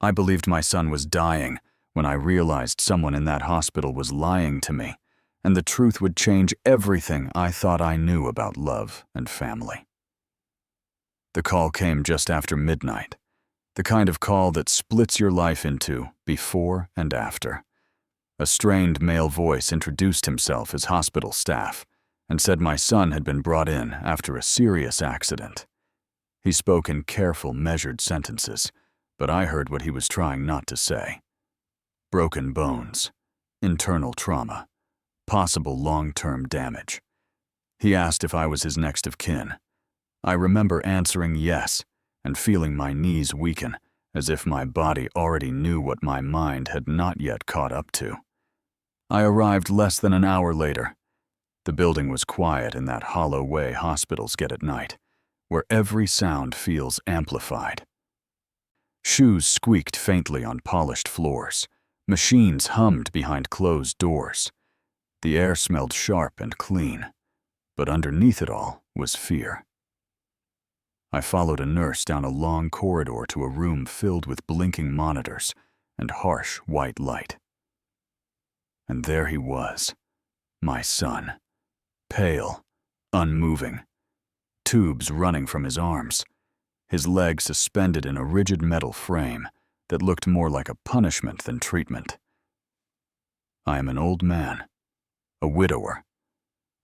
I believed my son was dying when I realized someone in that hospital was lying to me, and the truth would change everything I thought I knew about love and family. The call came just after midnight, the kind of call that splits your life into before and after. A strained male voice introduced himself as hospital staff and said my son had been brought in after a serious accident. He spoke in careful, measured sentences, but I heard what he was trying not to say. Broken bones, internal trauma, possible long-term damage. He asked if I was his next of kin. I remember answering yes and feeling my knees weaken, as if my body already knew what my mind had not yet caught up to. I arrived less than an hour later. The building was quiet in that hollow way hospitals get at night, where every sound feels amplified. Shoes squeaked faintly on polished floors. Machines hummed behind closed doors. The air smelled sharp and clean, but underneath it all was fear. I followed a nurse down a long corridor to a room filled with blinking monitors and harsh white light. And there he was, my son, pale, unmoving, tubes running from his arms, his legs suspended in a rigid metal frame that looked more like a punishment than treatment. I am an old man, a widower.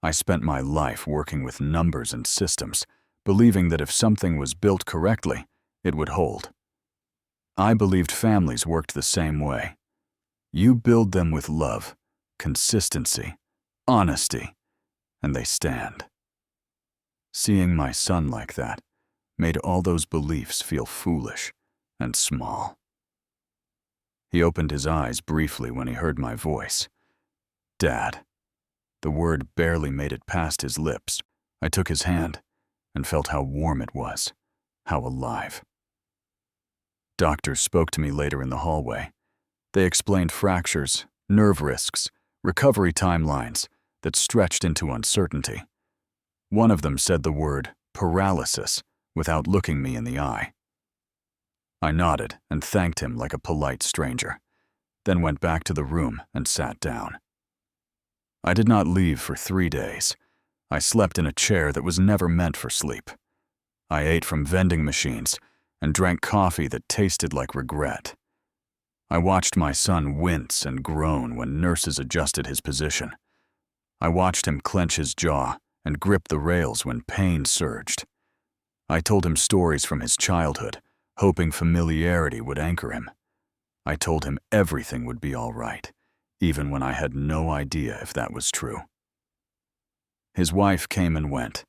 I spent my life working with numbers and systems, believing that if something was built correctly, it would hold. I believed families worked the same way. You build them with love, consistency, honesty, and they stand. Seeing my son like that made all those beliefs feel foolish and small. He opened his eyes briefly when he heard my voice. Dad. The word barely made it past his lips. I took his hand and felt how warm it was, how alive. Doctors spoke to me later in the hallway. They explained fractures, nerve risks, recovery timelines that stretched into uncertainty. One of them said the word paralysis without looking me in the eye. I nodded and thanked him like a polite stranger, then went back to the room and sat down. I did not leave for 3 days. I slept in a chair that was never meant for sleep. I ate from vending machines and drank coffee that tasted like regret. I watched my son wince and groan when nurses adjusted his position. I watched him clench his jaw and grip the rails when pain surged. I told him stories from his childhood, hoping familiarity would anchor him. I told him everything would be all right, even when I had no idea if that was true. His wife came and went.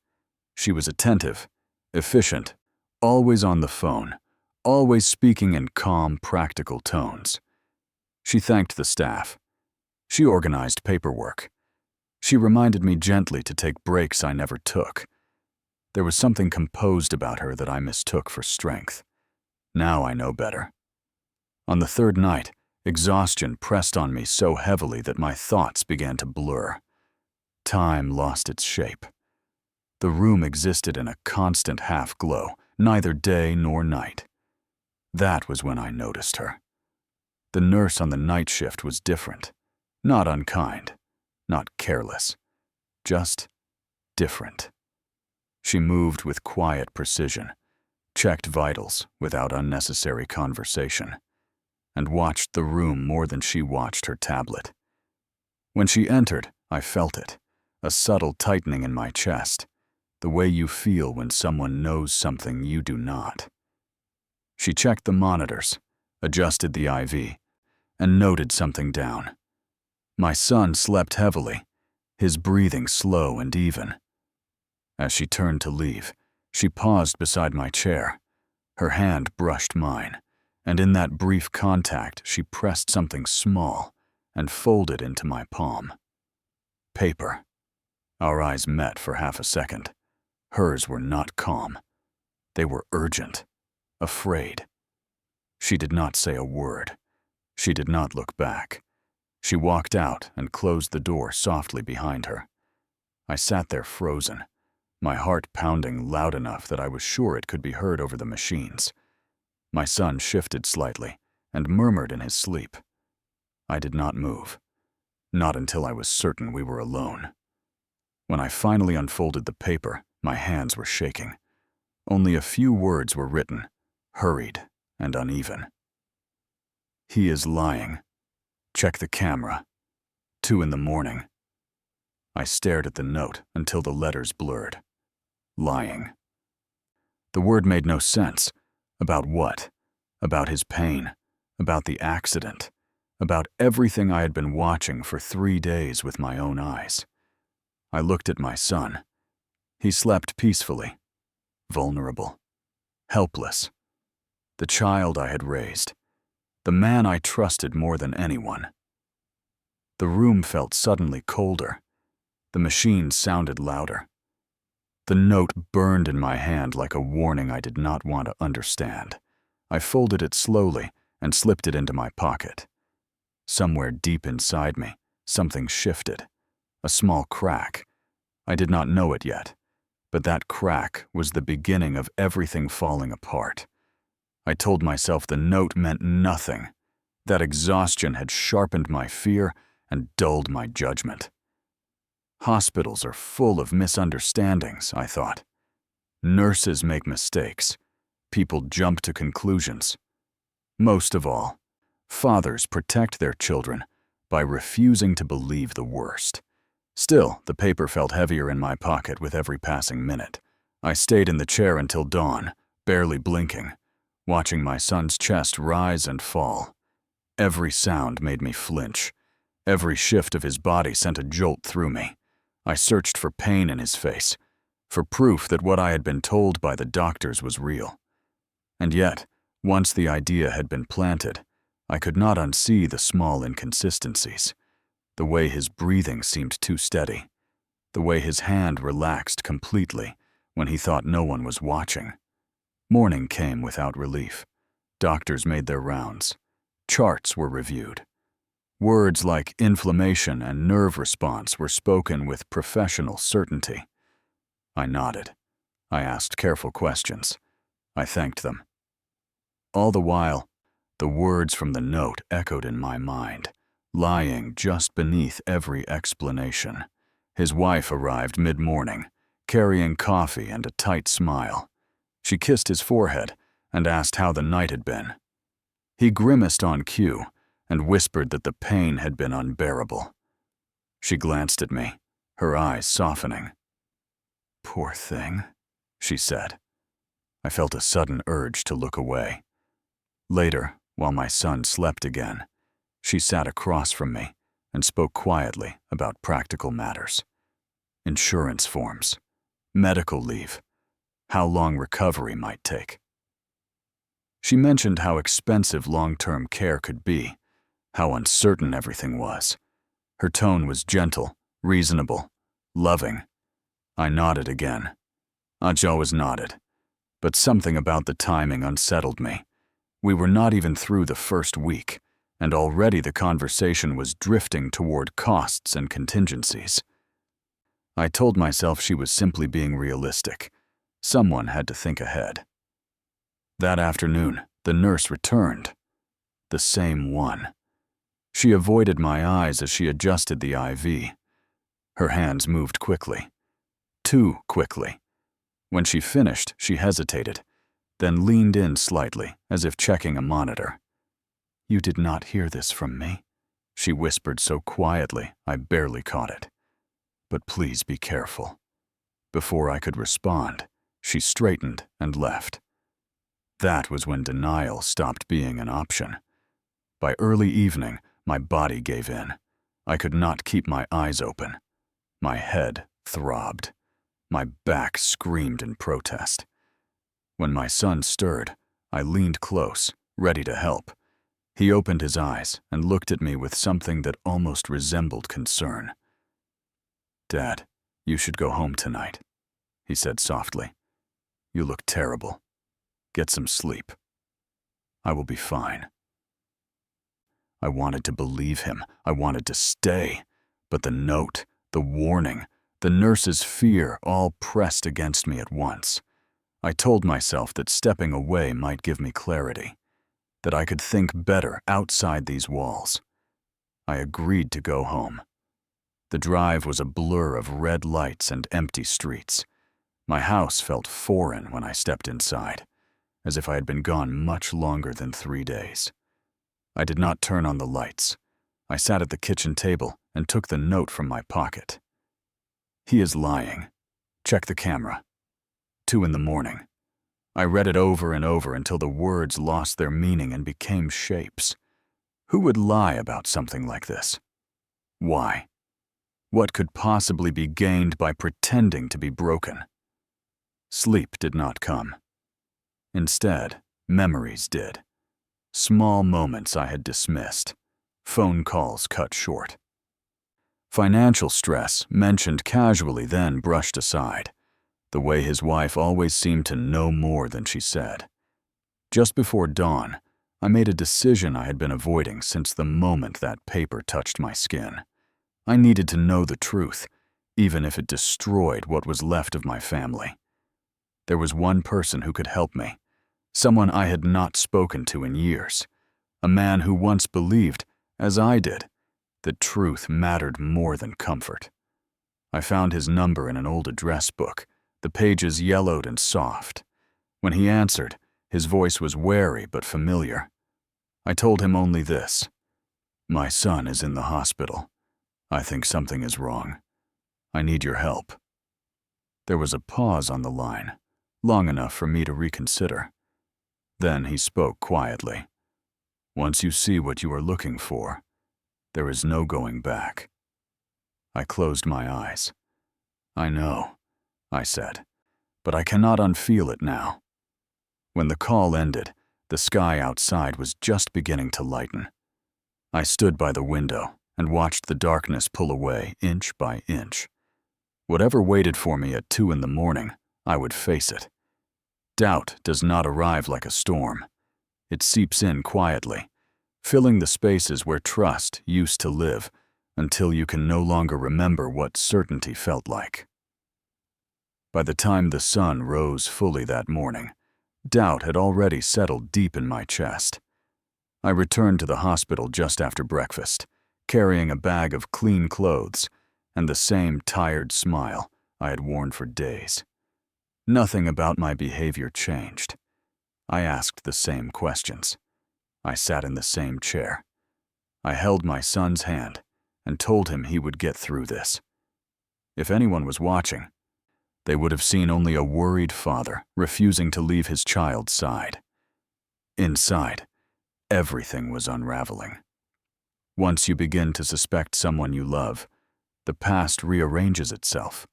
She was attentive, efficient, always on the phone, always speaking in calm, practical tones. She thanked the staff. She organized paperwork. She reminded me gently to take breaks I never took. There was something composed about her that I mistook for strength. Now I know better. On the 3rd night, exhaustion pressed on me so heavily that my thoughts began to blur. Time lost its shape. The room existed in a constant half-glow, neither day nor night. That was when I noticed her. The nurse on the night shift was different, not unkind, not careless, just different. She moved with quiet precision, checked vitals without unnecessary conversation, and watched the room more than she watched her tablet. When she entered, I felt it. A subtle tightening in my chest, the way you feel when someone knows something you do not. She checked the monitors, adjusted the IV, and noted something down. My son slept heavily, his breathing slow and even. As she turned to leave, she paused beside my chair. Her hand brushed mine, and in that brief contact, she pressed something small and folded into my palm. Paper. Our eyes met for half a second. Hers were not calm. They were urgent, afraid. She did not say a word. She did not look back. She walked out and closed the door softly behind her. I sat there frozen, my heart pounding loud enough that I was sure it could be heard over the machines. My son shifted slightly, and murmured in his sleep. I did not move, not until I was certain we were alone. When I finally unfolded the paper, my hands were shaking. Only a few words were written, hurried and uneven. "He is lying. Check the camera. 2 a.m. I stared at the note until the letters blurred. Lying. The word made no sense. About what? About his pain. About the accident. About everything I had been watching for 3 days with my own eyes. I looked at my son. He slept peacefully. Vulnerable. Helpless. The child I had raised. The man I trusted more than anyone. The room felt suddenly colder. The machine sounded louder. The note burned in my hand like a warning I did not want to understand. I folded it slowly and slipped it into my pocket. Somewhere deep inside me, something shifted. A small crack. I did not know it yet, but that crack was the beginning of everything falling apart. I told myself the note meant nothing. That exhaustion had sharpened my fear and dulled my judgment. Hospitals are full of misunderstandings, I thought. Nurses make mistakes. People jump to conclusions. Most of all, fathers protect their children by refusing to believe the worst. Still, the paper felt heavier in my pocket with every passing minute. I stayed in the chair until dawn, barely blinking, watching my son's chest rise and fall. Every sound made me flinch. Every shift of his body sent a jolt through me. I searched for pain in his face, for proof that what I had been told by the doctors was real. And yet, once the idea had been planted, I could not unsee the small inconsistencies. The way his breathing seemed too steady. The way his hand relaxed completely when he thought no one was watching. Morning came without relief. Doctors made their rounds. Charts were reviewed. Words like inflammation and nerve response were spoken with professional certainty. I nodded. I asked careful questions. I thanked them. All the while, the words from the note echoed in my mind, lying just beneath every explanation. His wife arrived mid-morning, carrying coffee and a tight smile. She kissed his forehead and asked how the night had been. He grimaced on cue and whispered that the pain had been unbearable. She glanced at me, her eyes softening. "Poor thing," she said. I felt a sudden urge to look away. Later, while my son slept again, she sat across from me and spoke quietly about practical matters. Insurance forms, medical leave, how long recovery might take. She mentioned how expensive long-term care could be, how uncertain everything was. Her tone was gentle, reasonable, loving. I nodded again. Aj always nodded, but something about the timing unsettled me. We were not even through the first week, and already the conversation was drifting toward costs and contingencies. I told myself she was simply being realistic. Someone had to think ahead. That afternoon, the nurse returned. The same one. She avoided my eyes as she adjusted the IV. Her hands moved quickly. Too quickly. When she finished, she hesitated, then leaned in slightly, as if checking a monitor. "You did not hear this from me," she whispered so quietly I barely caught it. "But please be careful." Before I could respond, she straightened and left. That was when denial stopped being an option. By early evening, my body gave in. I could not keep my eyes open. My head throbbed. My back screamed in protest. When my son stirred, I leaned close, ready to help. He opened his eyes and looked at me with something that almost resembled concern. "Dad, you should go home tonight," he said softly. "You look terrible. Get some sleep. I will be fine." I wanted to believe him. I wanted to stay. But the note, the warning, the nurse's fear all pressed against me at once. I told myself that stepping away might give me clarity. that I could think better outside these walls. I agreed to go home. The drive was a blur of red lights and empty streets. My house felt foreign when I stepped inside, as if I had been gone much longer than 3 days. I did not turn on the lights. I sat at the kitchen table and took the note from my pocket. "He is lying. Check the camera. 2 in the morning. I read it over and over until the words lost their meaning and became shapes. Who would lie about something like this? Why? What could possibly be gained by pretending to be broken? Sleep did not come. Instead, memories did. Small moments I had dismissed. Phone calls cut short. Financial stress, mentioned casually, then brushed aside. The way his wife always seemed to know more than she said. Just before dawn, I made a decision I had been avoiding since the moment that paper touched my skin. I needed to know the truth, even if it destroyed what was left of my family. There was one person who could help me, someone I had not spoken to in years, a man who once believed, as I did, that truth mattered more than comfort. I found his number in an old address book, the pages yellowed and soft. When he answered, his voice was wary but familiar. I told him only this: "My son is in the hospital. I think something is wrong. I need your help." There was a pause on the line, long enough for me to reconsider. Then he spoke quietly. "Once you see what you are looking for, there is no going back." I closed my eyes. "I know," I said, "but I cannot unfeel it now." When the call ended, the sky outside was just beginning to lighten. I stood by the window and watched the darkness pull away inch by inch. Whatever waited for me at 2 in the morning, I would face it. Doubt does not arrive like a storm. It seeps in quietly, filling the spaces where trust used to live until you can no longer remember what certainty felt like. By the time the sun rose fully that morning, doubt had already settled deep in my chest. I returned to the hospital just after breakfast, carrying a bag of clean clothes and the same tired smile I had worn for days. Nothing about my behavior changed. I asked the same questions. I sat in the same chair. I held my son's hand and told him he would get through this. If anyone was watching, they would have seen only a worried father refusing to leave his child's side. Inside, everything was unraveling. Once you begin to suspect someone you love, the past rearranges itself.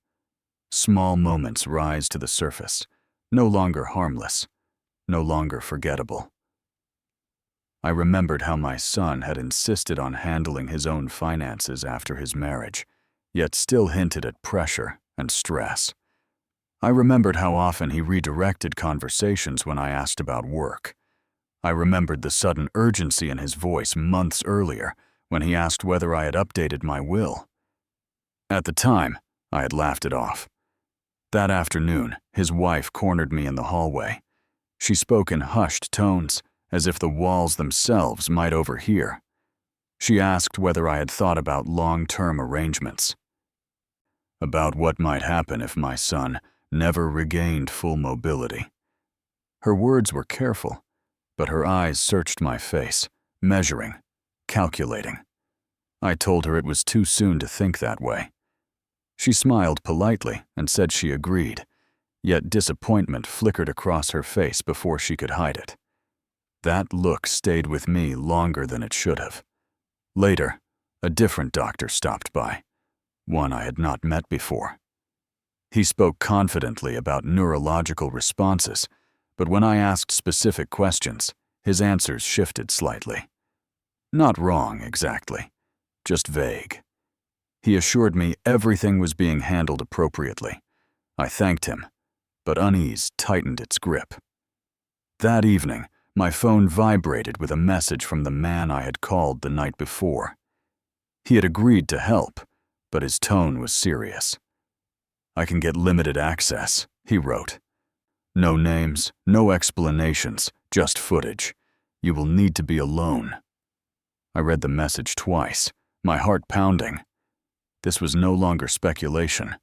Small moments rise to the surface, no longer harmless, no longer forgettable. I remembered how my son had insisted on handling his own finances after his marriage, yet still hinted at pressure and stress. I remembered how often he redirected conversations when I asked about work. I remembered the sudden urgency in his voice months earlier when he asked whether I had updated my will. At the time, I had laughed it off. That afternoon, his wife cornered me in the hallway. She spoke in hushed tones, as if the walls themselves might overhear. She asked whether I had thought about long-term arrangements. About what might happen if my son never regained full mobility. Her words were careful, but her eyes searched my face, measuring, calculating. I told her it was too soon to think that way. She smiled politely and said she agreed, yet disappointment flickered across her face before she could hide it. That look stayed with me longer than it should have. Later, a different doctor stopped by, one I had not met before. He spoke confidently about neurological responses, but when I asked specific questions, his answers shifted slightly. Not wrong, exactly, just vague. He assured me everything was being handled appropriately. I thanked him, but unease tightened its grip. That evening, my phone vibrated with a message from the man I had called the night before. He had agreed to help, but his tone was serious. "I can get limited access," he wrote. "No names, no explanations, just footage. You will need to be alone. I read the message twice, my heart pounding. This was no longer speculation.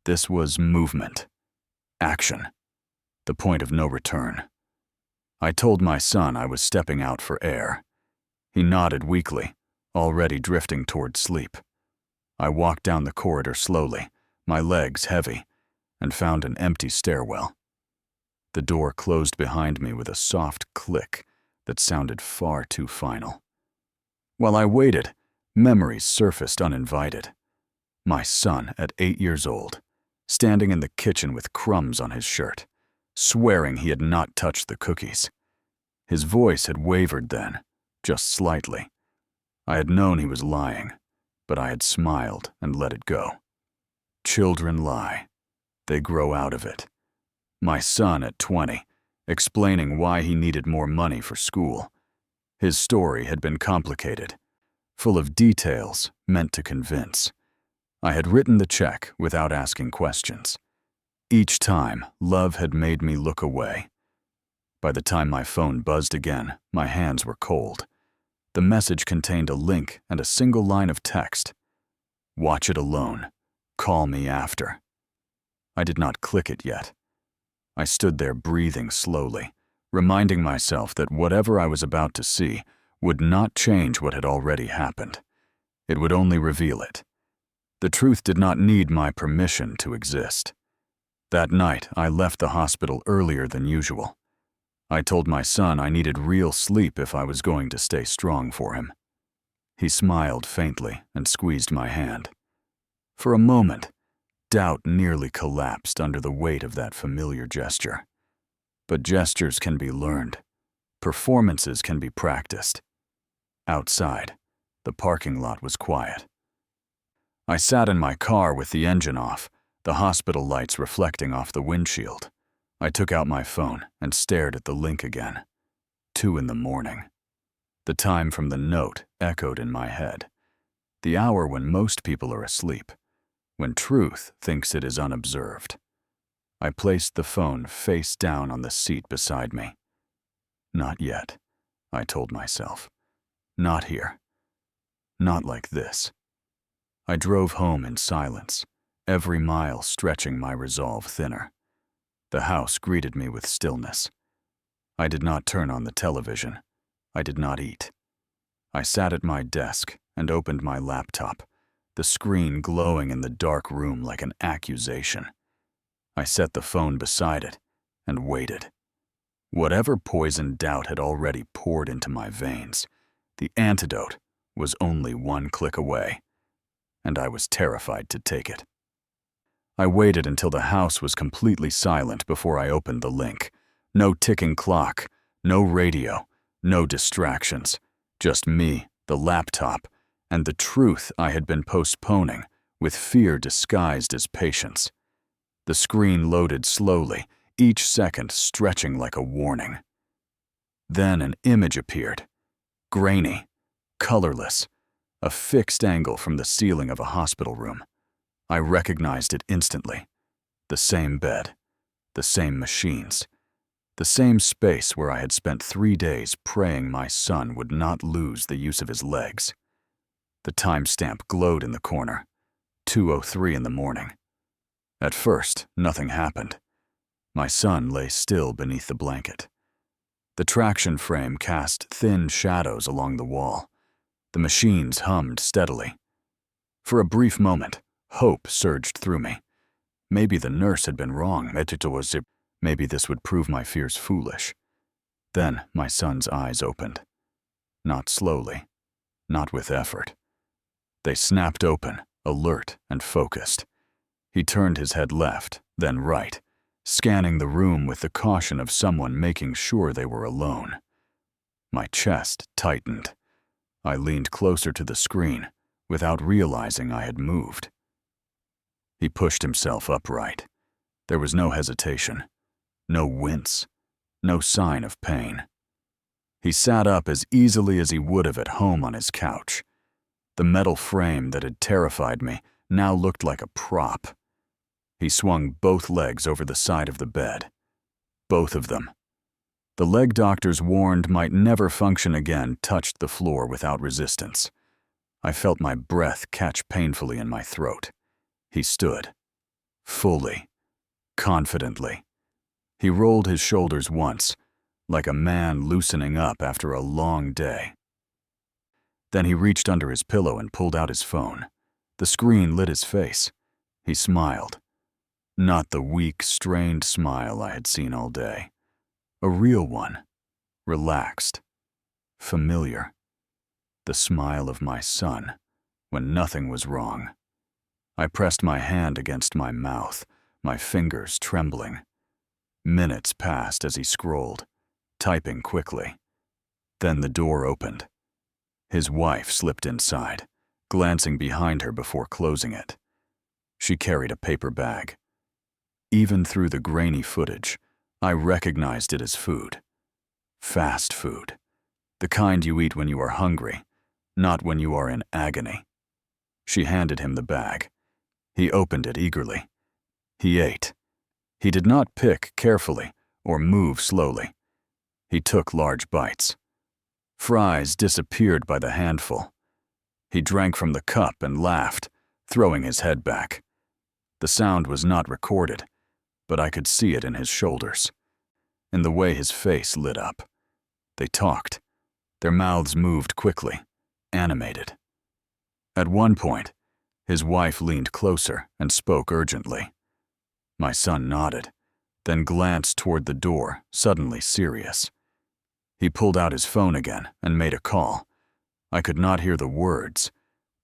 This was movement. Action. The point of no return. I told my son I was stepping out for air. He nodded weakly, already drifting toward sleep. I walked down the corridor slowly, my legs heavy, and found an empty stairwell. The door closed behind me with a soft click that sounded far too final. While I waited, memories surfaced uninvited. My son at 8 years old, standing in the kitchen with crumbs on his shirt, swearing he had not touched the cookies. His voice had wavered then, just slightly. I had known he was lying, but I had smiled and let it go. Children lie. They grow out of it. My son at 20, explaining why he needed more money for school. His story had been complicated, full of details meant to convince. I had written the check without asking questions. Each time, love had made me look away. By the time my phone buzzed again, my hands were cold. The message contained a link and a single line of text. Watch it alone. Call me after. I did not click it yet. I stood there breathing slowly, reminding myself that whatever I was about to see would not change what had already happened. It would only reveal it. The truth did not need my permission to exist. That night, I left the hospital earlier than usual. I told my son I needed real sleep if I was going to stay strong for him. He smiled faintly and squeezed my hand. For a moment, doubt nearly collapsed under the weight of that familiar gesture. But gestures can be learned. Performances can be practiced. Outside, the parking lot was quiet. I sat in my car with the engine off, the hospital lights reflecting off the windshield. I took out my phone and stared at the link again. 2 a.m. The time from the note echoed in my head. The hour when most people are asleep, when truth thinks it is unobserved. I placed the phone face down on the seat beside me. Not yet, I told myself. Not here. Not like this. I drove home in silence, every mile stretching my resolve thinner. The house greeted me with stillness. I did not turn on the television. I did not eat. I sat at my desk and opened my laptop, the screen glowing in the dark room like an accusation. I set the phone beside it and waited. Whatever poisoned doubt had already poured into my veins, the antidote was only 1 click away, and I was terrified to take it. I waited until the house was completely silent before I opened the link. No ticking clock, no radio, no distractions, just me, the laptop, and the truth I had been postponing with fear disguised as patience. The screen loaded slowly, each second stretching like a warning. Then an image appeared, grainy, colorless, a fixed angle from the ceiling of a hospital room. I recognized it instantly. The same bed, the same machines, the same space where I had spent 3 days praying my son would not lose the use of his legs. The timestamp glowed in the corner, 2:03 a.m. At first, nothing happened. My son lay still beneath the blanket. The traction frame cast thin shadows along the wall. The machines hummed steadily. For a brief moment, hope surged through me. Maybe the nurse had been wrong. Maybe this would prove my fears foolish. Then my son's eyes opened. Not slowly, not with effort. They snapped open, alert and focused. He turned his head left, then right, scanning the room with the caution of someone making sure they were alone. My chest tightened. I leaned closer to the screen, without realizing I had moved. He pushed himself upright. There was no hesitation, no wince, no sign of pain. He sat up as easily as he would have at home on his couch. The metal frame that had terrified me now looked like a prop. He swung both legs over the side of the bed. Both of them. The leg doctors warned might never function again touched the floor without resistance. I felt my breath catch painfully in my throat. He stood. Fully. Confidently. He rolled his shoulders once, like a man loosening up after a long day. Then he reached under his pillow and pulled out his phone. The screen lit his face. He smiled. Not the weak, strained smile I had seen all day. A real one. Relaxed. Familiar. The smile of my son, when nothing was wrong. I pressed my hand against my mouth, my fingers trembling. Minutes passed as he scrolled, typing quickly. Then the door opened. His wife slipped inside, glancing behind her before closing it. She carried a paper bag. Even through the grainy footage, I recognized it as food. Fast food. The kind you eat when you are hungry, not when you are in agony. She handed him the bag. He opened it eagerly. He ate. He did not pick carefully or move slowly. He took large bites. Fries disappeared by the handful. He drank from the cup and laughed, throwing his head back. The sound was not recorded, but I could see it in his shoulders, in the way his face lit up. They talked. Their mouths moved quickly, animated. At one point, his wife leaned closer and spoke urgently. My son nodded, then glanced toward the door, suddenly serious. He pulled out his phone again and made a call. I could not hear the words,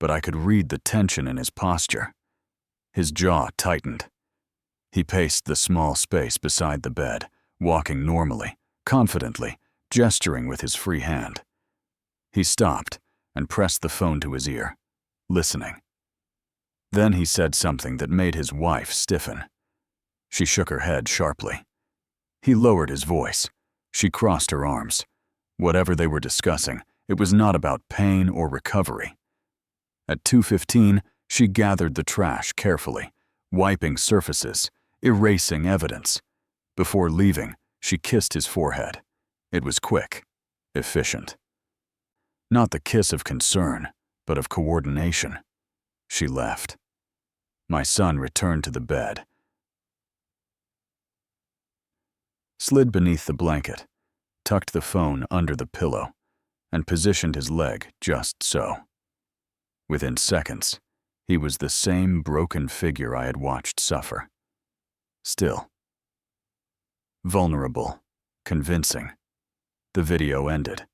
but I could read the tension in his posture. His jaw tightened. He paced the small space beside the bed, walking normally, confidently, gesturing with his free hand. He stopped and pressed the phone to his ear, listening. Then he said something that made his wife stiffen. She shook her head sharply. He lowered his voice. She crossed her arms. Whatever they were discussing, it was not about pain or recovery. At 2:15, she gathered the trash carefully, wiping surfaces, erasing evidence. Before leaving, she kissed his forehead. It was quick, efficient. Not the kiss of concern, but of coordination. She left. My son returned to the bed, slid beneath the blanket, tucked the phone under the pillow, and positioned his leg just so. Within seconds, he was the same broken figure I had watched suffer. Still. Vulnerable, convincing. The video ended.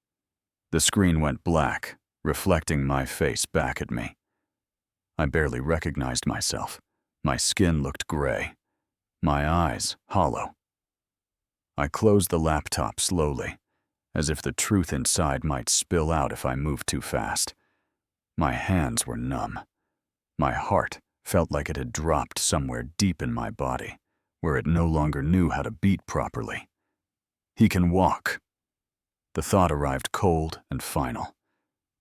The screen went black, reflecting my face back at me. I barely recognized myself. My skin looked gray. My eyes hollow. I closed the laptop slowly, as if the truth inside might spill out if I moved too fast. My hands were numb. My heart felt like it had dropped somewhere deep in my body, where it no longer knew how to beat properly. He can walk. The thought arrived cold and final.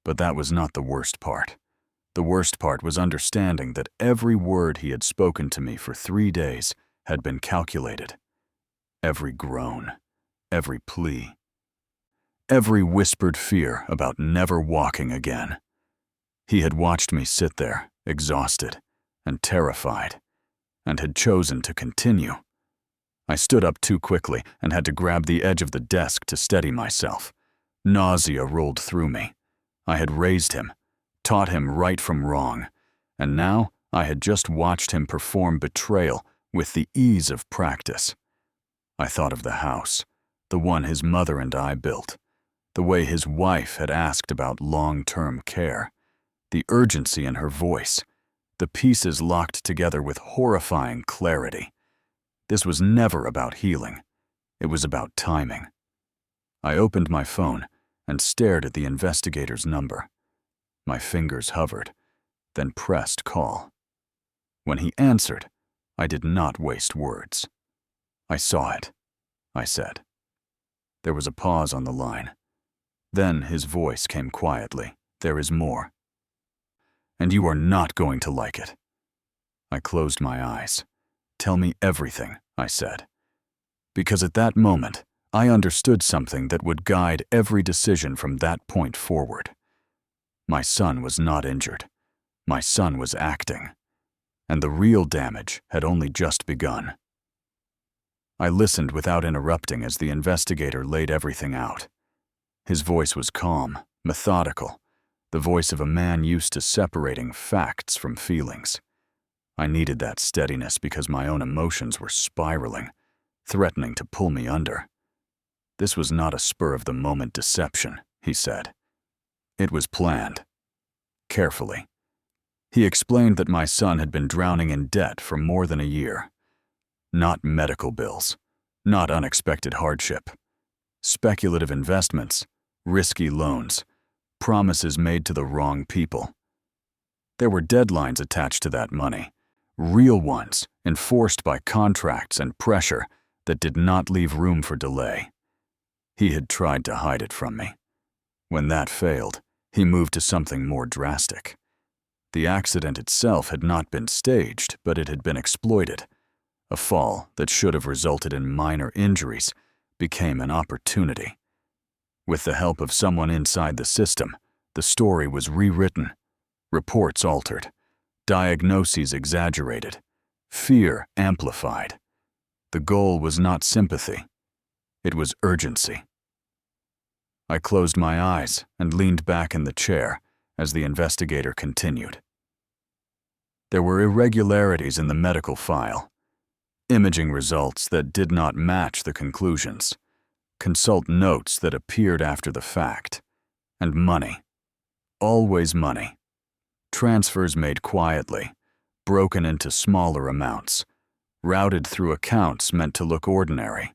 But that was not the worst part. The worst part was understanding that every word he had spoken to me for 3 days had been calculated. Every groan, every plea, every whispered fear about never walking again. He had watched me sit there, exhausted and terrified, and had chosen to continue. I stood up too quickly and had to grab the edge of the desk to steady myself. Nausea rolled through me. I had raised him, taught him right from wrong, and now I had just watched him perform betrayal with the ease of practice. I thought of the house, the one his mother and I built, the way his wife had asked about long-term care, the urgency in her voice, the pieces locked together with horrifying clarity. This was never about healing. It was about timing. I opened my phone and stared at the investigator's number. My fingers hovered, then pressed call. When he answered, I did not waste words. "I saw it," I said. There was a pause on the line. Then his voice came quietly. "There is more. And you are not going to like it." I closed my eyes. "Tell me everything," I said. Because at that moment, I understood something that would guide every decision from that point forward. My son was not injured. My son was acting. And the real damage had only just begun. I listened without interrupting as the investigator laid everything out. His voice was calm, methodical, the voice of a man used to separating facts from feelings. I needed that steadiness because my own emotions were spiraling, threatening to pull me under. This was not a spur-of-the-moment deception, he said. It was planned. Carefully. He explained that my son had been drowning in debt for more than a year. Not medical bills, not unexpected hardship. Speculative investments, risky loans, promises made to the wrong people. There were deadlines attached to that money, real ones enforced by contracts and pressure that did not leave room for delay. He had tried to hide it from me. When that failed, he moved to something more drastic. The accident itself had not been staged, but it had been exploited. A fall that should have resulted in minor injuries became an opportunity. With the help of someone inside the system, the story was rewritten, reports altered, diagnoses exaggerated, fear amplified. The goal was not sympathy. It was urgency. I closed my eyes and leaned back in the chair as the investigator continued. There were irregularities in the medical file, imaging results that did not match the conclusions, consult notes that appeared after the fact, and money. Always money. Transfers made quietly, broken into smaller amounts, routed through accounts meant to look ordinary.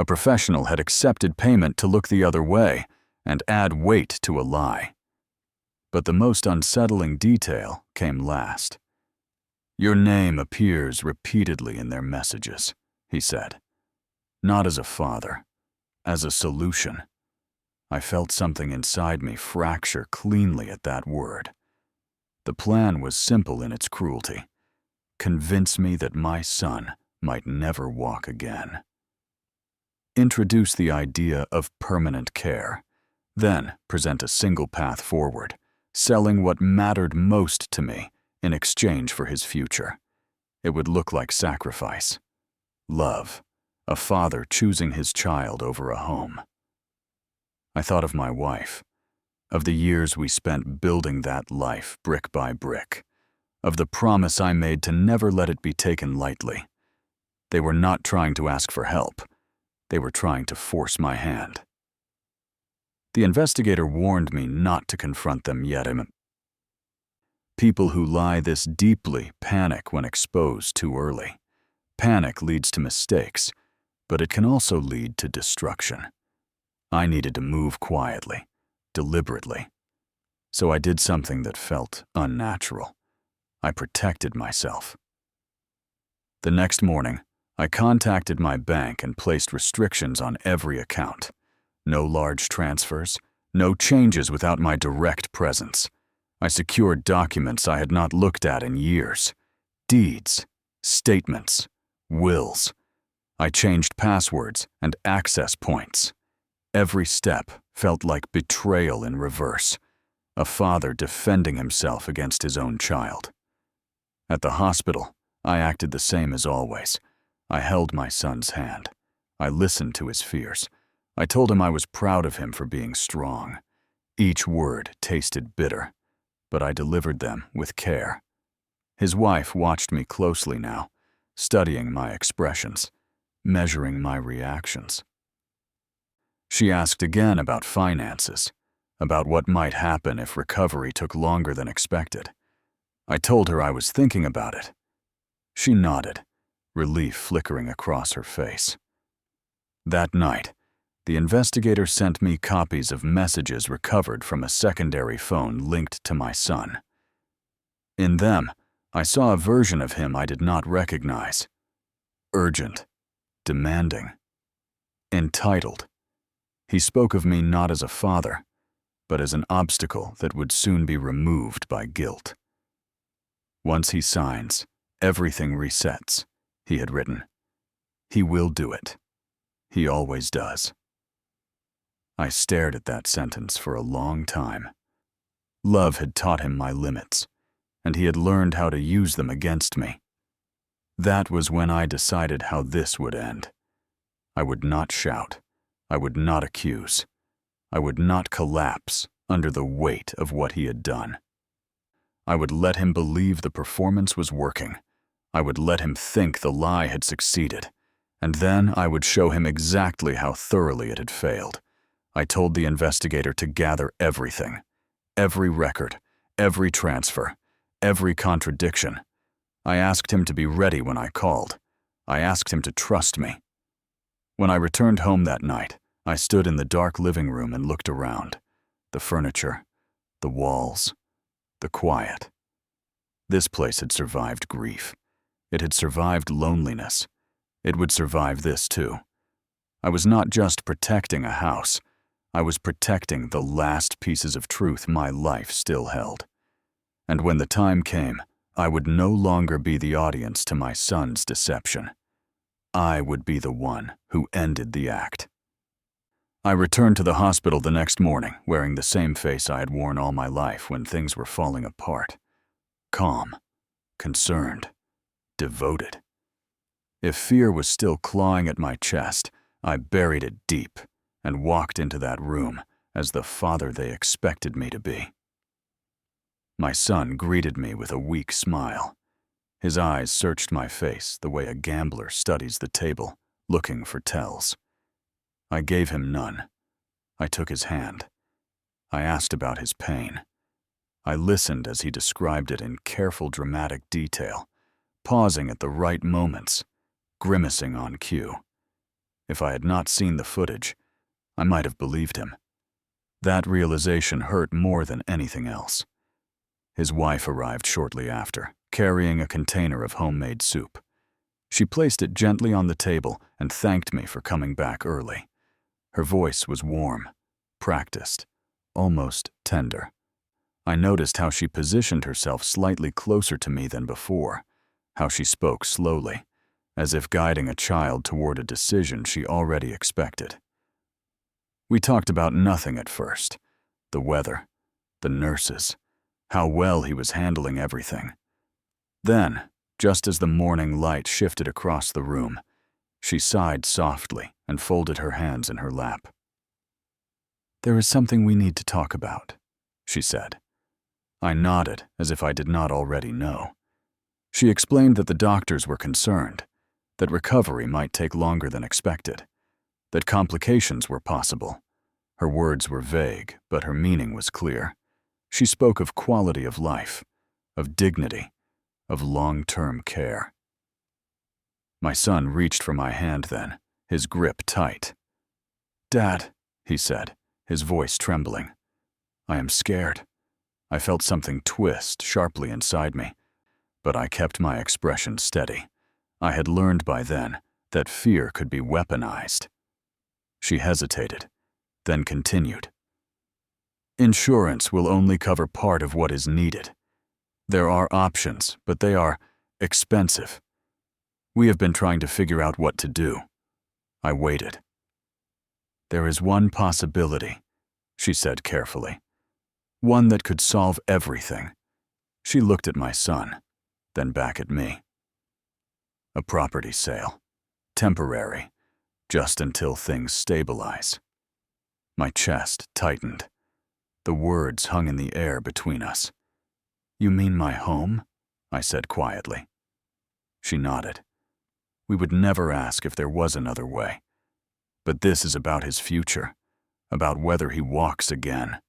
A professional had accepted payment to look the other way and add weight to a lie. But the most unsettling detail came last. Your name appears repeatedly in their messages, he said. Not as a father, as a solution. I felt something inside me fracture cleanly at that word. The plan was simple in its cruelty. Convince me that my son might never walk again. Introduce the idea of permanent care, then present a single path forward, selling what mattered most to me in exchange for his future. It would look like sacrifice. Love, a father choosing his child over a home. I thought of my wife, of the years we spent building that life brick by brick, of the promise I made to never let it be taken lightly. They were not trying to ask for help. They were trying to force my hand. The investigator warned me not to confront them yet. People who lie this deeply panic when exposed too early. Panic leads to mistakes, but it can also lead to destruction. I needed to move quietly, deliberately. So I did something that felt unnatural. I protected myself. The next morning, I contacted my bank and placed restrictions on every account. No large transfers, no changes without my direct presence. I secured documents I had not looked at in years. Deeds, statements, wills. I changed passwords and access points. Every step felt like betrayal in reverse, a father defending himself against his own child. At the hospital, I acted the same as always. I held my son's hand. I listened to his fears. I told him I was proud of him for being strong. Each word tasted bitter, but I delivered them with care. His wife watched me closely now, studying my expressions, measuring my reactions. She asked again about finances, about what might happen if recovery took longer than expected. I told her I was thinking about it. She nodded, relief flickering across her face. That night, the investigator sent me copies of messages recovered from a secondary phone linked to my son. In them, I saw a version of him I did not recognize. Urgent, demanding, entitled. He spoke of me not as a father, but as an obstacle that would soon be removed by guilt. Once he signs, everything resets, he had written. He will do it. He always does. I stared at that sentence for a long time. Love had taught him my limits, and he had learned how to use them against me. That was when I decided how this would end. I would not shout. I would not accuse. I would not collapse under the weight of what he had done. I would let him believe the performance was working. I would let him think the lie had succeeded. And then I would show him exactly how thoroughly it had failed. I told the investigator to gather everything. Every record, every transfer, every contradiction. I asked him to be ready when I called. I asked him to trust me. When I returned home that night, I stood in the dark living room and looked around. The furniture, the walls, the quiet. This place had survived grief. It had survived loneliness. It would survive this too. I was not just protecting a house. I was protecting the last pieces of truth my life still held. And when the time came, I would no longer be the audience to my son's deception. I would be the one who ended the act. I returned to the hospital the next morning, wearing the same face I had worn all my life when things were falling apart. Calm, concerned, devoted. If fear was still clawing at my chest, I buried it deep and walked into that room as the father they expected me to be. My son greeted me with a weak smile. His eyes searched my face the way a gambler studies the table, looking for tells. I gave him none. I took his hand. I asked about his pain. I listened as he described it in careful dramatic detail, pausing at the right moments, grimacing on cue. If I had not seen the footage, I might have believed him. That realization hurt more than anything else. His wife arrived shortly after, carrying a container of homemade soup. She placed it gently on the table and thanked me for coming back early. Her voice was warm, practiced, almost tender. I noticed how she positioned herself slightly closer to me than before, how she spoke slowly, as if guiding a child toward a decision she already expected. We talked about nothing at first. The weather, the nurses, how well he was handling everything. Then, just as the morning light shifted across the room, she sighed softly and folded her hands in her lap. "There is something we need to talk about," she said. I nodded as if I did not already know. She explained that the doctors were concerned, that recovery might take longer than expected, that complications were possible. Her words were vague, but her meaning was clear. She spoke of quality of life, of dignity, of long-term care. My son reached for my hand then, his grip tight. "Dad," he said, his voice trembling. "I am scared." I felt something twist sharply inside me, but I kept my expression steady. I had learned by then that fear could be weaponized. She hesitated, then continued. "Insurance will only cover part of what is needed. There are options, but they are expensive. We have been trying to figure out what to do." I waited. "There is one possibility," she said carefully. "One that could solve everything." She looked at my son, then back at me. "A property sale. Temporary. Just until things stabilize." My chest tightened. The words hung in the air between us. "You mean my home?" I said quietly. She nodded. We would never ask if there was another way. But this is about his future, about whether he walks again.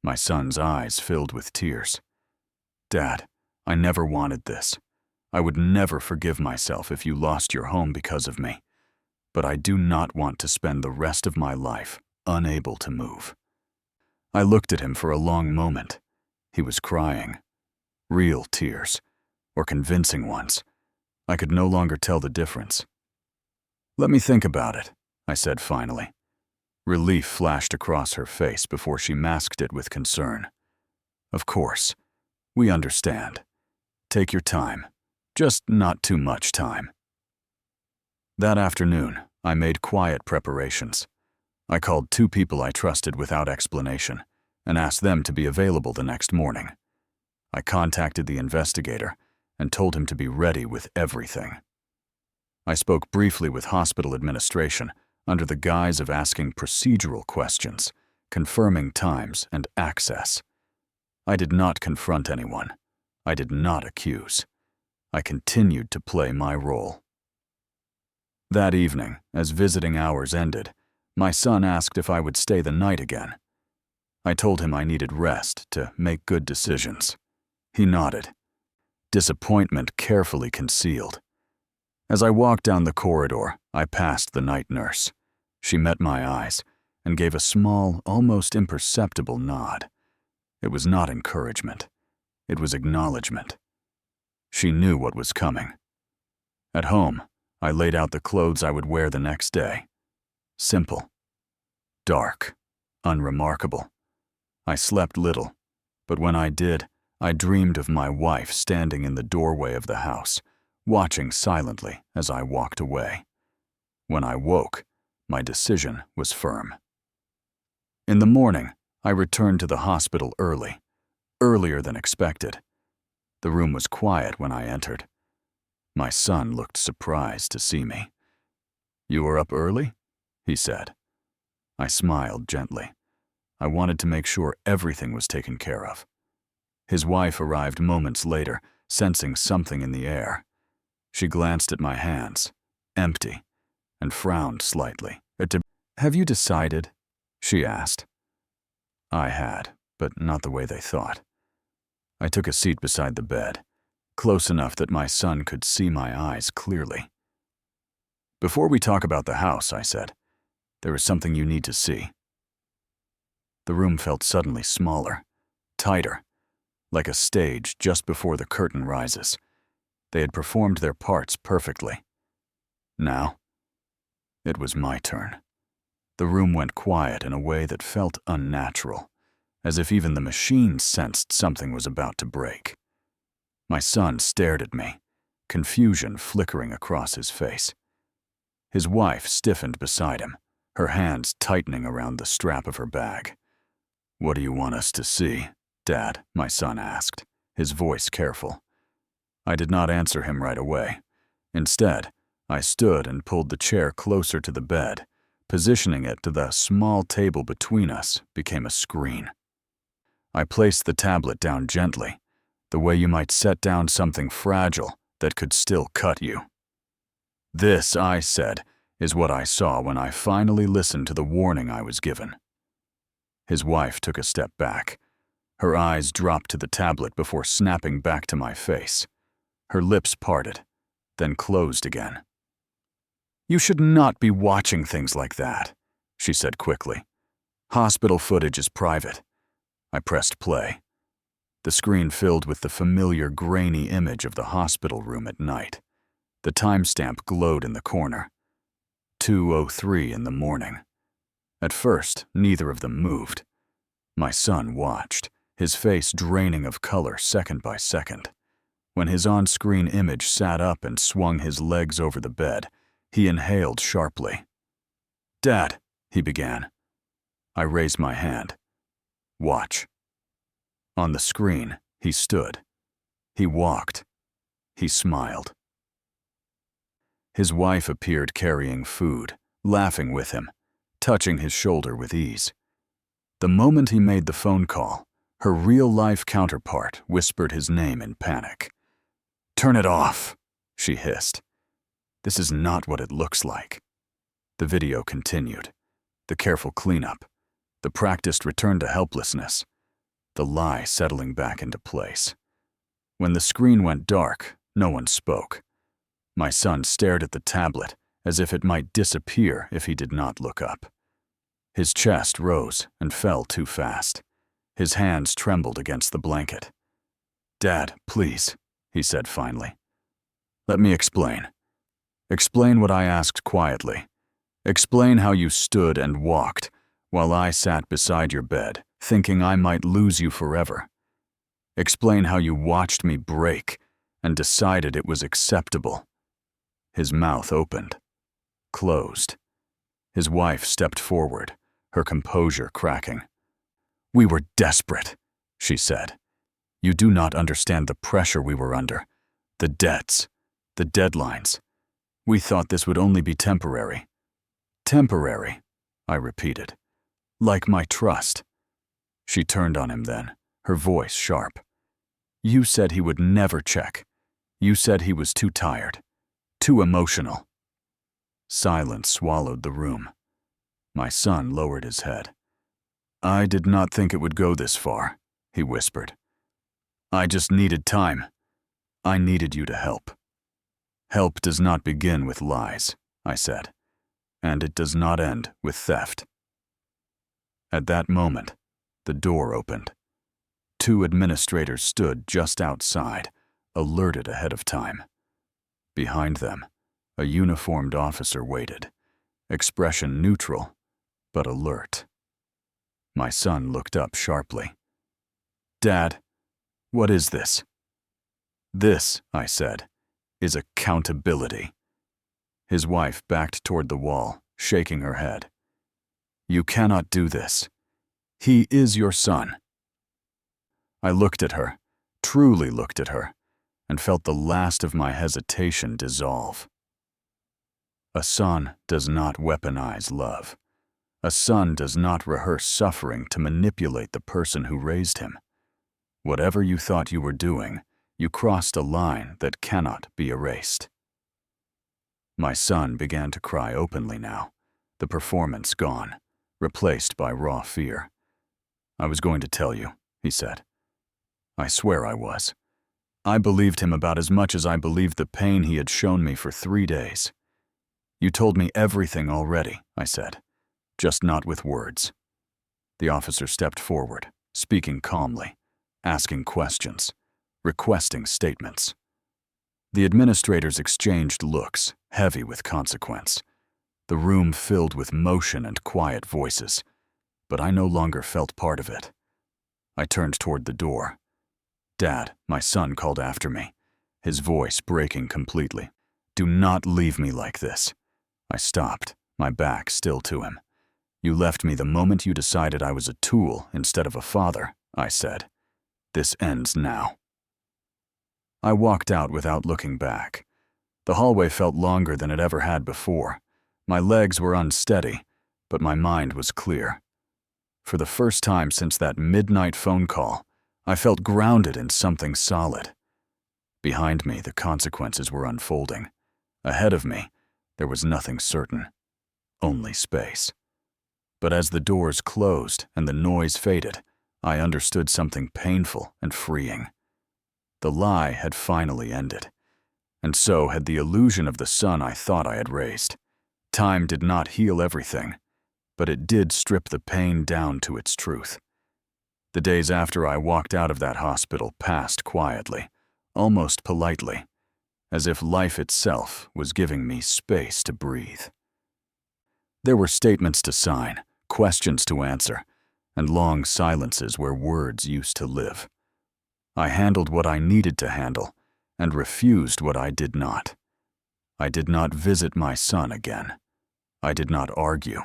My son's eyes filled with tears. "Dad, I never wanted this. I would never forgive myself if you lost your home because of me. But I do not want to spend the rest of my life unable to move." I looked at him for a long moment. He was crying. Real tears, or convincing ones. I could no longer tell the difference. "Let me think about it," I said finally. Relief flashed across her face before she masked it with concern. "Of course. We understand. Take your time. Just not too much time." That afternoon, I made quiet preparations. I called 2 people I trusted without explanation and asked them to be available the next morning. I contacted the investigator and told him to be ready with everything. I spoke briefly with hospital administration under the guise of asking procedural questions, confirming times and access. I did not confront anyone. I did not accuse. I continued to play my role. That evening, as visiting hours ended, my son asked if I would stay the night again. I told him I needed rest to make good decisions. He nodded, disappointment carefully concealed. As I walked down the corridor, I passed the night nurse. She met my eyes and gave a small, almost imperceptible nod. It was not encouragement. It was acknowledgement. She knew what was coming. At home, I laid out the clothes I would wear the next day. Simple, dark, unremarkable. I slept little, but when I did, I dreamed of my wife standing in the doorway of the house, watching silently as I walked away. When I woke, my decision was firm. In the morning, I returned to the hospital earlier than expected. The room was quiet when I entered. My son looked surprised to see me. "You were up early?" he said. I smiled gently. I wanted to make sure everything was taken care of. His wife arrived moments later, sensing something in the air. She glanced at my hands, empty, and frowned slightly. "Have you decided?" she asked. I had, but not the way they thought. I took a seat beside the bed, close enough that my son could see my eyes clearly. "Before we talk about the house," I said, "there is something you need to see." The room felt suddenly smaller, tighter, like a stage just before the curtain rises. They had performed their parts perfectly. Now, it was my turn. The room went quiet in a way that felt unnatural, as if even the machine sensed something was about to break. My son stared at me, confusion flickering across his face. His wife stiffened beside him, her hands tightening around the strap of her bag. "What do you want us to see, Dad?" my son asked, his voice careful. I did not answer him right away. Instead, I stood and pulled the chair closer to the bed, positioning it to the small table between us became a screen. I placed the tablet down gently, the way you might set down something fragile that could still cut you. "This," I said, "is what I saw when I finally listened to the warning I was given." His wife took a step back. Her eyes dropped to the tablet before snapping back to my face. Her lips parted, then closed again. "You should not be watching things like that," she said quickly. "Hospital footage is private." I pressed play. The screen filled with the familiar grainy image of the hospital room at night. The timestamp glowed in the corner. 2:03 in the morning. At first, neither of them moved. My son watched, his face draining of color second by second. When his on-screen image sat up and swung his legs over the bed, he inhaled sharply. "Dad," he began. I raised my hand. "Watch." On the screen, he stood. He walked. He smiled. His wife appeared carrying food, laughing with him, touching his shoulder with ease. The moment he made the phone call, her real-life counterpart whispered his name in panic. "Turn it off," she hissed. "This is not what it looks like." The video continued. The careful cleanup. The practiced return to helplessness. The lie settling back into place. When the screen went dark, no one spoke. My son stared at the tablet as if it might disappear if he did not look up. His chest rose and fell too fast. His hands trembled against the blanket. "Dad, please," he said finally. "Let me explain. Explain what I asked quietly. Explain how you stood and walked while I sat beside your bed, thinking I might lose you forever. Explain how you watched me break and decided it was acceptable." His mouth opened. closed. His wife stepped forward, her composure cracking. "We were desperate," she said. "You do not understand the pressure we were under. The debts, the deadlines. We thought this would only be temporary." "Temporary," I repeated. "Like my trust." She turned on him then, her voice sharp. "You said he would never check. You said he was too tired, too emotional." Silence swallowed the room. My son lowered his head. "I did not think it would go this far," he whispered. "I just needed time. I needed you to help." "Help does not begin with lies," I said, "and it does not end with theft." At that moment, the door opened. 2 administrators stood just outside, alerted ahead of time. Behind them, a uniformed officer waited, expression neutral, but alert. My son looked up sharply. "Dad, what is this?" "This," I said, "is accountability." His wife backed toward the wall, shaking her head. "You cannot do this. He is your son." I looked at her, truly looked at her, and felt the last of my hesitation dissolve. A son does not weaponize love. A son does not rehearse suffering to manipulate the person who raised him. Whatever you thought you were doing, you crossed a line that cannot be erased. My son began to cry openly now, the performance gone, replaced by raw fear. "I was going to tell you," he said. I swear I was. I believed him about as much as I believed the pain he had shown me for 3 days. "You told me everything already," I said, "just not with words." The officer stepped forward, speaking calmly, asking questions, requesting statements. The administrators exchanged looks, heavy with consequence. The room filled with motion and quiet voices, but I no longer felt part of it. I turned toward the door. "Dad," my son called after me, his voice breaking completely. "Do not leave me like this." I stopped, my back still to him. "You left me the moment you decided I was a tool instead of a father," I said. "This ends now." I walked out without looking back. The hallway felt longer than it ever had before. My legs were unsteady, but my mind was clear. For the first time since that midnight phone call, I felt grounded in something solid. Behind me, the consequences were unfolding. Ahead of me, there was nothing certain, only space. But as the doors closed and the noise faded, I understood something painful and freeing. The lie had finally ended, and so had the illusion of the son I thought I had raised. Time did not heal everything, but it did strip the pain down to its truth. The days after I walked out of that hospital passed quietly, almost politely, as if life itself was giving me space to breathe. There were statements to sign, questions to answer, and long silences where words used to live. I handled what I needed to handle and refused what I did not. I did not visit my son again. I did not argue.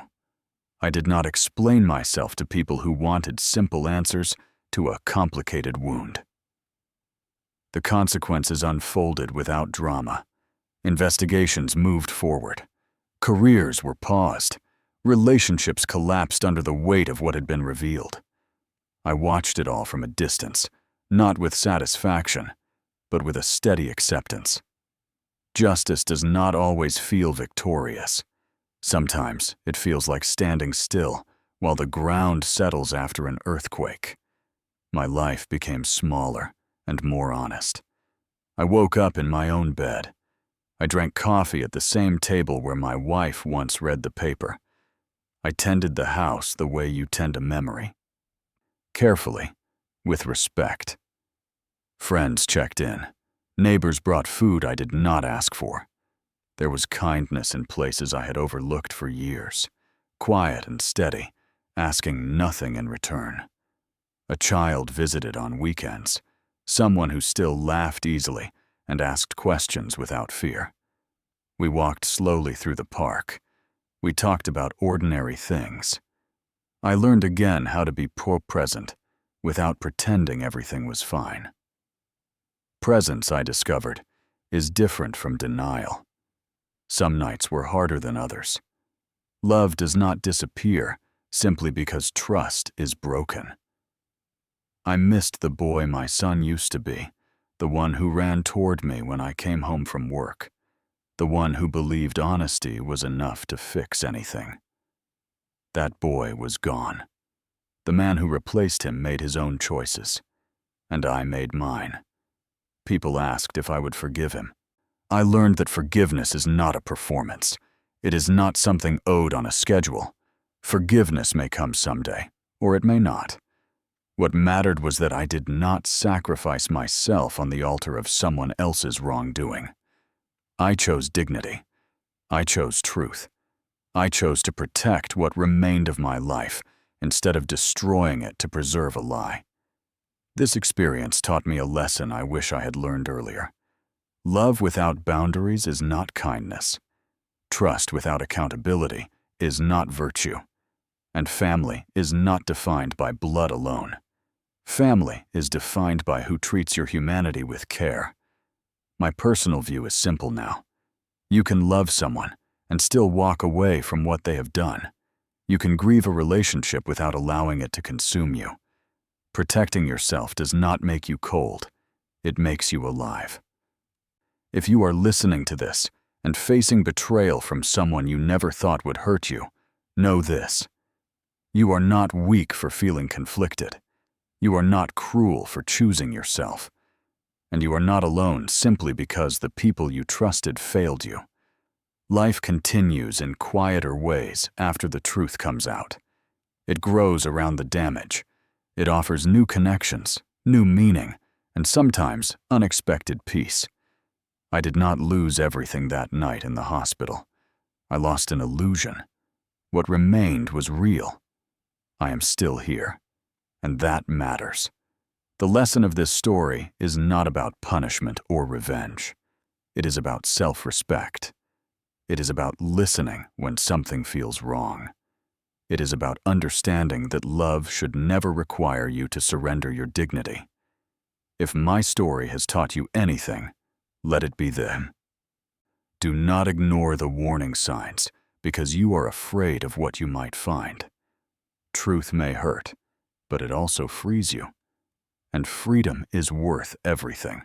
I did not explain myself to people who wanted simple answers to a complicated wound. The consequences unfolded without drama. Investigations moved forward. Careers were paused. Relationships collapsed under the weight of what had been revealed. I watched it all from a distance, not with satisfaction, but with a steady acceptance. Justice does not always feel victorious. Sometimes it feels like standing still while the ground settles after an earthquake. My life became smaller and more honest. I woke up in my own bed. I drank coffee at the same table where my wife once read the paper. I tended the house the way you tend a memory. Carefully, with respect. Friends checked in. Neighbors brought food I did not ask for. There was kindness in places I had overlooked for years, quiet and steady, asking nothing in return. A child visited on weekends, someone who still laughed easily and asked questions without fear. We walked slowly through the park. We talked about ordinary things. I learned again how to be present without pretending everything was fine. Presence, I discovered, is different from denial. Some nights were harder than others. Love does not disappear simply because trust is broken. I missed the boy my son used to be, the one who ran toward me when I came home from work, the one who believed honesty was enough to fix anything. That boy was gone. The man who replaced him made his own choices, and I made mine. People asked if I would forgive him. I learned that forgiveness is not a performance. It is not something owed on a schedule. Forgiveness may come someday, or it may not. What mattered was that I did not sacrifice myself on the altar of someone else's wrongdoing. I chose dignity. I chose truth. I chose to protect what remained of my life instead of destroying it to preserve a lie. This experience taught me a lesson I wish I had learned earlier. Love without boundaries is not kindness. Trust without accountability is not virtue. And family is not defined by blood alone. Family is defined by who treats your humanity with care. My personal view is simple now. You can love someone and still walk away from what they have done. You can grieve a relationship without allowing it to consume you. Protecting yourself does not make you cold. It makes you alive. If you are listening to this and facing betrayal from someone you never thought would hurt you, know this. You are not weak for feeling conflicted. You are not cruel for choosing yourself. And you are not alone simply because the people you trusted failed you. Life continues in quieter ways after the truth comes out. It grows around the damage. It offers new connections, new meaning, and sometimes unexpected peace. I did not lose everything that night in the hospital. I lost an illusion. What remained was real. I am still here, and that matters. The lesson of this story is not about punishment or revenge. It is about self-respect. It is about listening when something feels wrong. It is about understanding that love should never require you to surrender your dignity. If my story has taught you anything, let it be them. Do not ignore the warning signs because you are afraid of what you might find. Truth may hurt, but it also frees you. And freedom is worth everything.